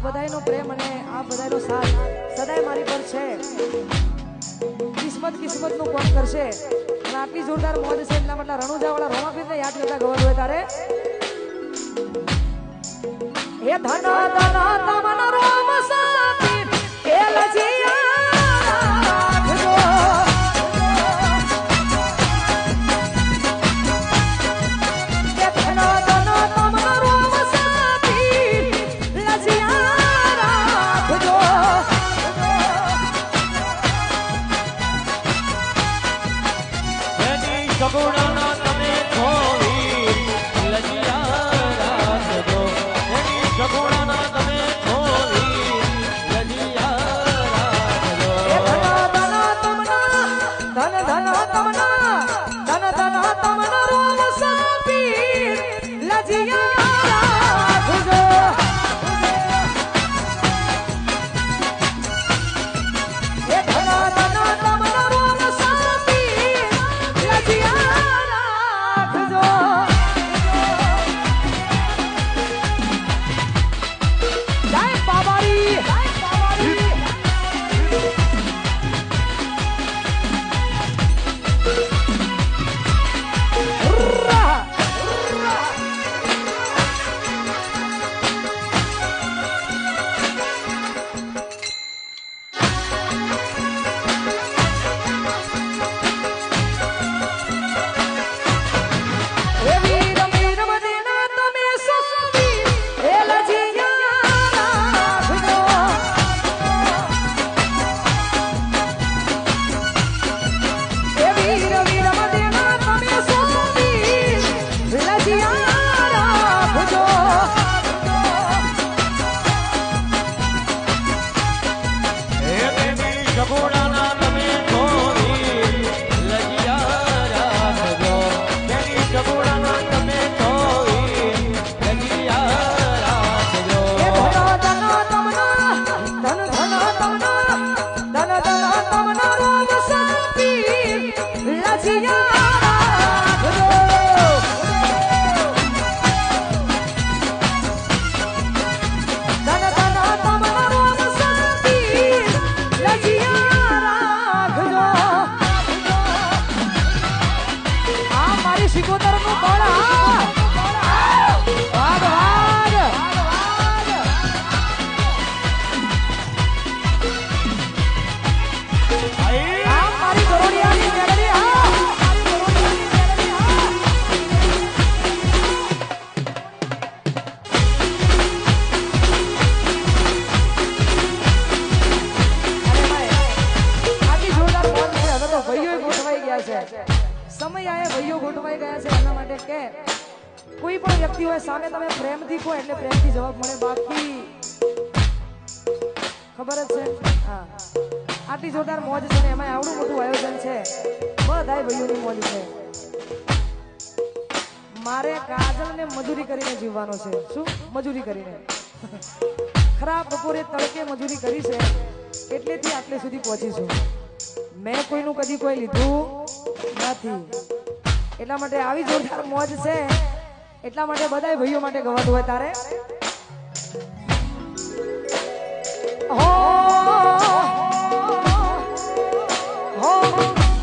બધાયનો પ્રેમ અને આપ બધાયનો સાથ સદાય મારી પર છે. કિસ્મતનું કોમ કરશે અને આટલી જોરદાર મોજ છે એટલા માટે રણુજાવાળા રોમાપીરને યાદ કરતા ગવર હોય તારે એ ધન ધન તમન રોમ સાપી એ લજિયા રાખજો એ ધન ધન તમન રોમ સાપી લજિયા રાખજો એની સગુણાના તમે થોડી લજિયા રાખજો એની સગુણાના તમે થોડી લજિયા રાખજો એ ધન ધન તમના ધન ધન તમના ધન ધન તમના રોમ સાપી લજિયા રાખજો એ ધન ધન તમના રોમ સાપી લજિયા રાખજો જય બાબારી સગુણાના તમે થોડી લજિયા રાખજો એની સગુણાના તમે થોડી લજિયા રાખજો શિકોતરનું બળ વાગ વાગ આ મારી ગરોડિયાની મેળવી આટલી જોરદાર મોજ છે હવે તો ભાઈઓ ગોઠવાઈ ગયા છે સમય આયે ભાઈઓ ગોઠવાઈ ગયા છે એના માટે કે કોઈ પણ વ્યક્તિ હોય સામે તમે પ્રેમથી કહો એટલે પ્રેમથી જવાબ મળે બાકી ખબર જ છે હા આટલી જોરદાર મોજ છે ને એમાં આવડું મોટું આયોજન છે બધાય ભાઈઓની મોજ છે મારે કાજલને મજૂરી કરીને જીવવાનો છે શું મજૂરી કરીને ખરાબ બપોરે તડકે મજૂરી કરી છે એટલેથી આટલે સુધી પહોંચી છું મેં કોઈનું કદી કોઈ લીધું નથી એટલા માટે આવી જોરદાર મોજ છે એટલા માટે બધાય ભાઈઓ માટે ગવાતું હોય તારે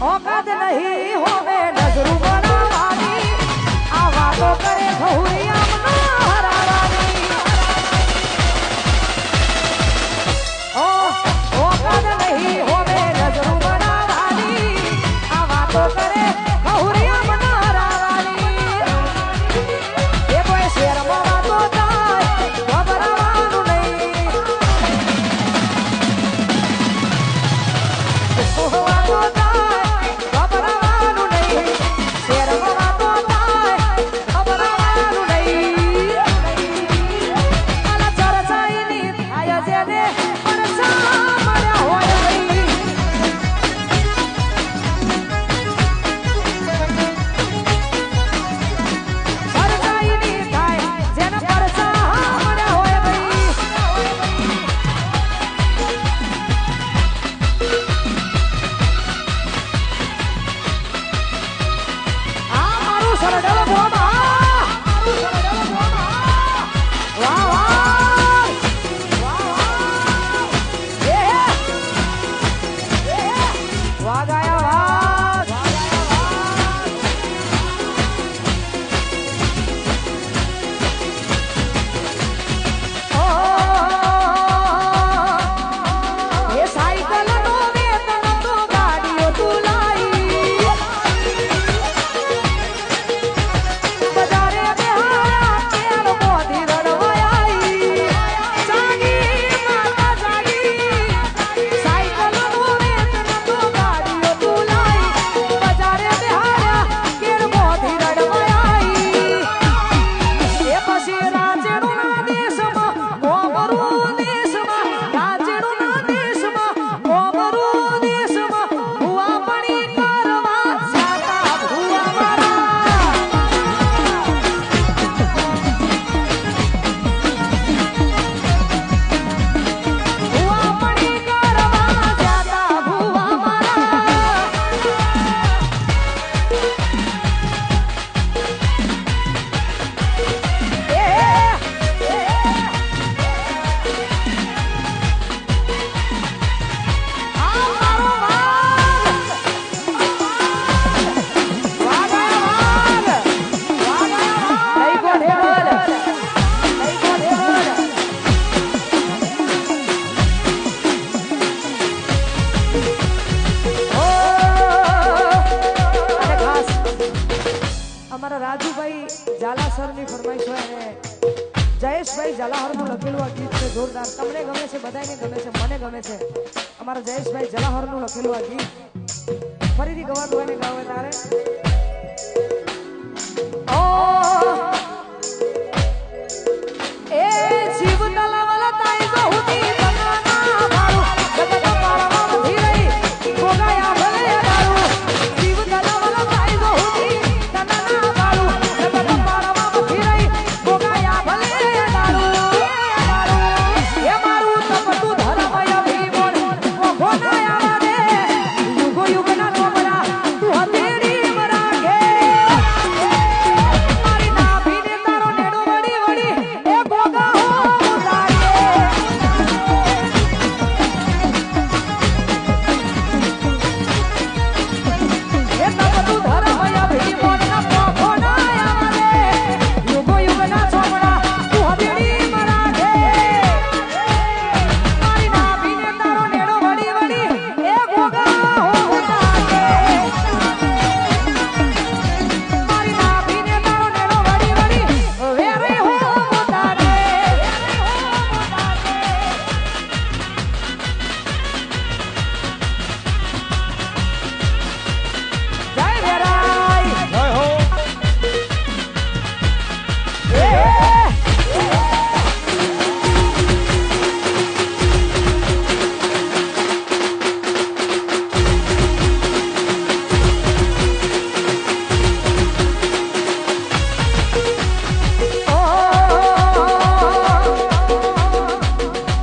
ઓકાત નહીં હોવે નજરું બનાવવાની આ વાતો કરે ખહુરિયા હરાવાની ઓકાત નહીં હોવે નજરું બનાવવાની આ વાતો કરે ખહુરિયા હરાવાની એ કોઈ શેરમાં વાતો તા જોરદાર. તમને ગમે છે, બધાને ગમે છે, મને ગમે છે. અમારા જયેશભાઈ જલાહરનું લખેલું આ ગીત ફરીથી ગવાતું હોય ને ગાવે તારે એ જીવ તલાવલા તાઈ બહુતી તનાના મારું જગત પાળવામાં ધીરઈ ગોગાયા ભલે દારૂ જીવ તલાવલા તાઈ બહુતી તનાના મારું જગત પાળવામાં ધીરઈ ગોગાયા ભલે દારૂ એ મારું તપતું ધર્મય ભીમોન ગોનાયા વાદે યુગો યુગના ચોપડા તું હથેળી મરાગે મારી નાભીને તારો નેડો વળી વળી એ ગોગા હો ઉતારે એ તપતું ધર્મય ભીમોન ગોનાયા વાદે યુગો યુગના ચોપડા તું હથેળી મરાગે મારી નાભીને તારો નેડો વળી વળી એ ગોગા હો ઉતારે મારી નાભીને તારો નેડો વળી વળી વેરે હો ઉતારે જય વેરાય જય હો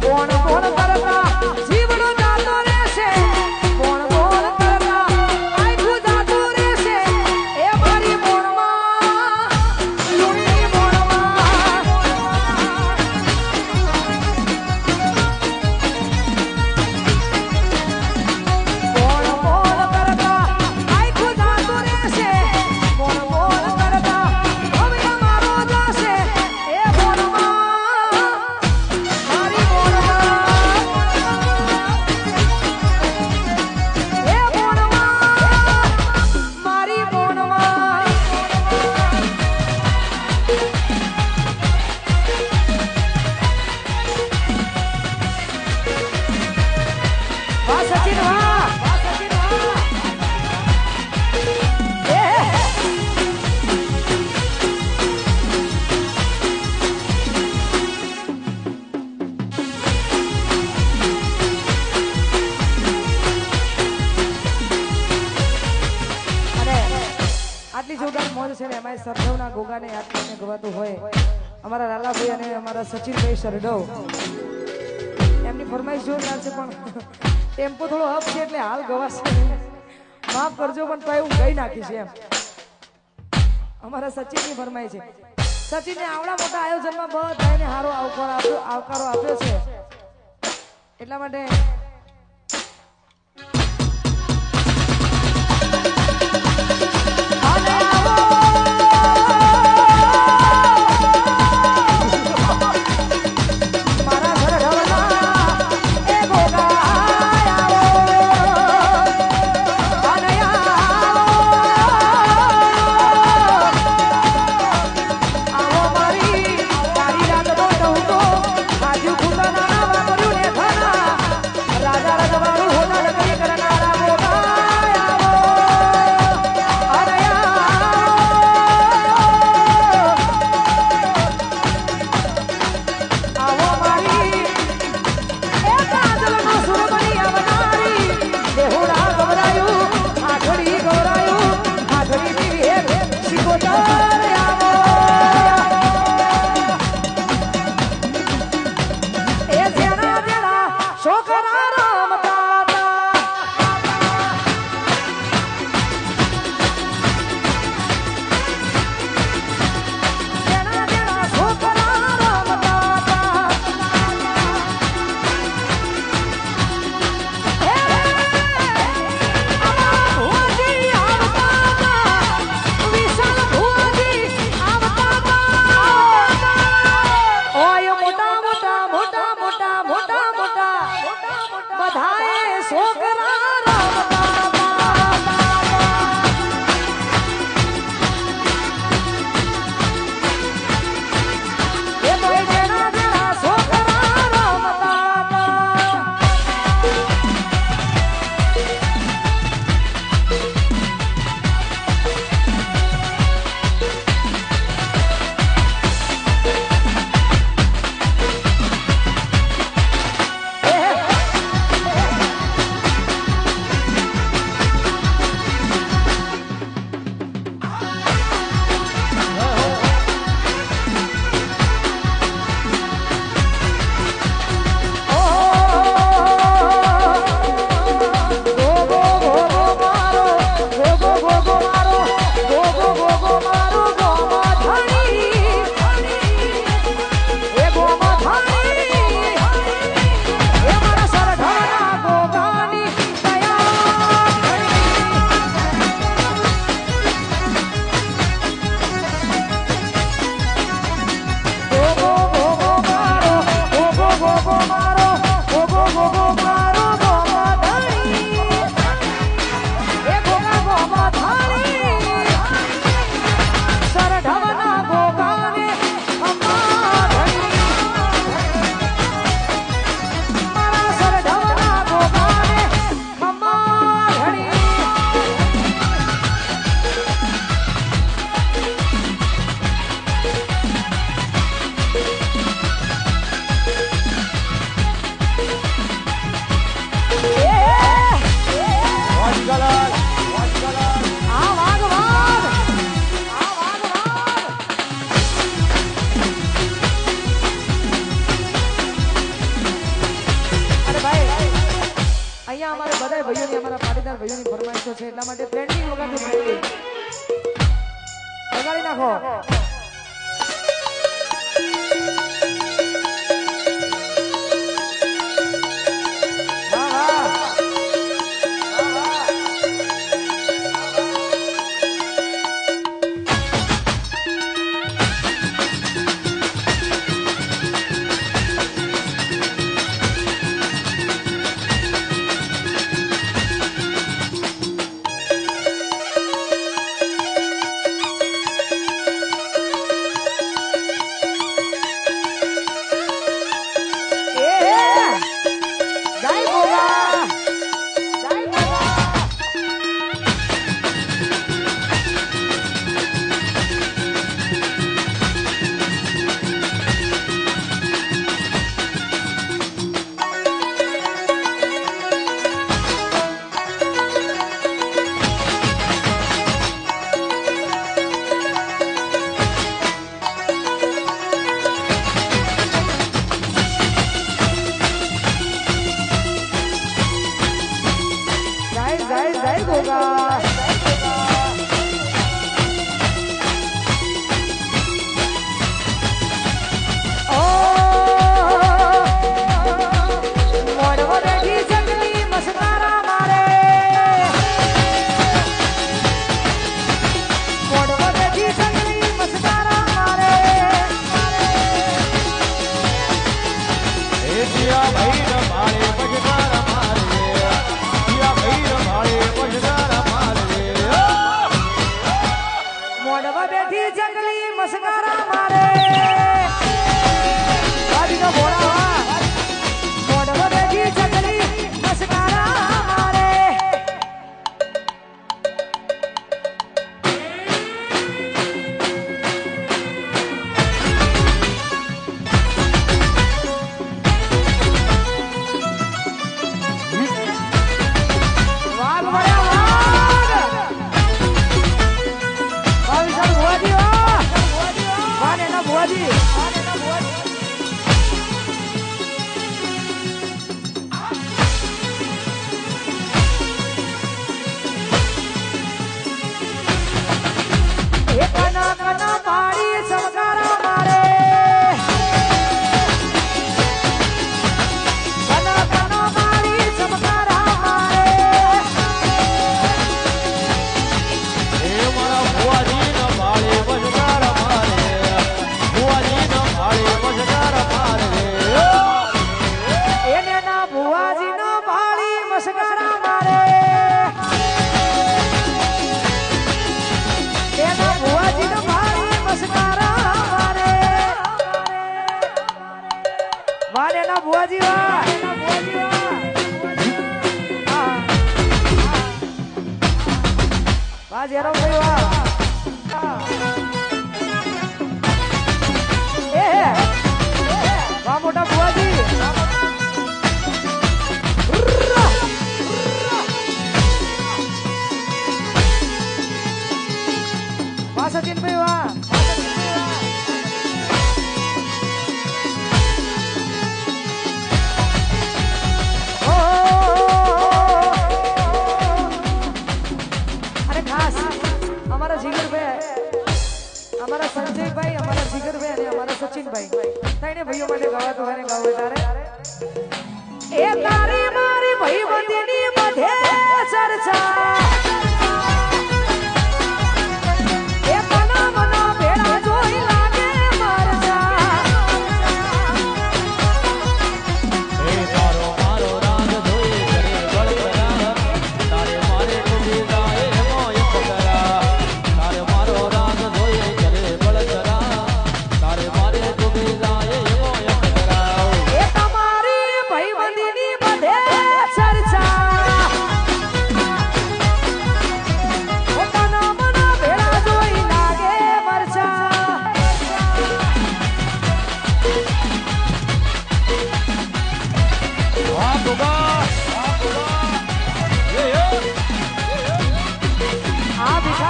કોણ કોણ કરતા જીવડો જાતો રહેશે કોણ કોણ કરતા આખું જાતું રહેશે એ મારી મોણમાં લુણી મોણમાં કોણ કોણ કરતા આખું જાતું રહેશે કોણ કોણ કરતા હવે મારો જશે એ મોણમાં મારી મોણમાં એ મોણમાં મારી મોણમાં વાહ સચિન વાહ એ અને આટલી જોરદાર મોજ છે ને એમાં સરડવના ગોગાને યાદ કરીને ગવાતું હોય અમારા લાલાભાઈ અને અમારા સચિનભાઈ સરડવ એમની ફરમાઈશ જોરદાર છે પણ ટેમ્પો થોડો અપ છે એટલે હાલ ગવાશે માફ કરજો પણ તો હું ગઈ નાખીશ એમ અમારા સચિનની ફરમાઈ છે સચિને આવડા મોટા આયોજનમાં બધાને સારો આવકારો આપ્યો છે એટલા માટે અને આવો મારા ઘર ઢવના એ ગોગા આવો અને આવો મારી તારી રાત કહું તો આજુ ખુદાના વાપર્યું ને ખાના રાજા રજવાડું હોતા નકરી કરનારા ગોગા આવો અને આવો મારી એ કાજલનો સુર બની આવનારી દેહુડા ગવરાયું આખડી ગવરાયું આખડી હે શિકોતર આવો એ જેના જેના છોકરા રમતા હતા જેના જેના છોકરા રમતા હતા એ અમારા ભુવાજી આવતા હતા વિશાલ ભુવાજી આવતા હતા ઓય મોટા મોટા મોટા મોટા મોટા મોટા બધાએ છોકરા રમતા હતા એ તો જેના જેના છોકરા બધા ભાઈઓની અમારા પાટીદાર ભાઈઓની ફરમાઈશો છે એટલા માટે ટ્રેન્ડિંગ વગાડજો ટ્રેન્ડિંગ વગાડી નાખો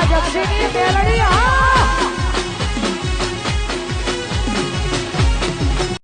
જક્ષીની મેલડી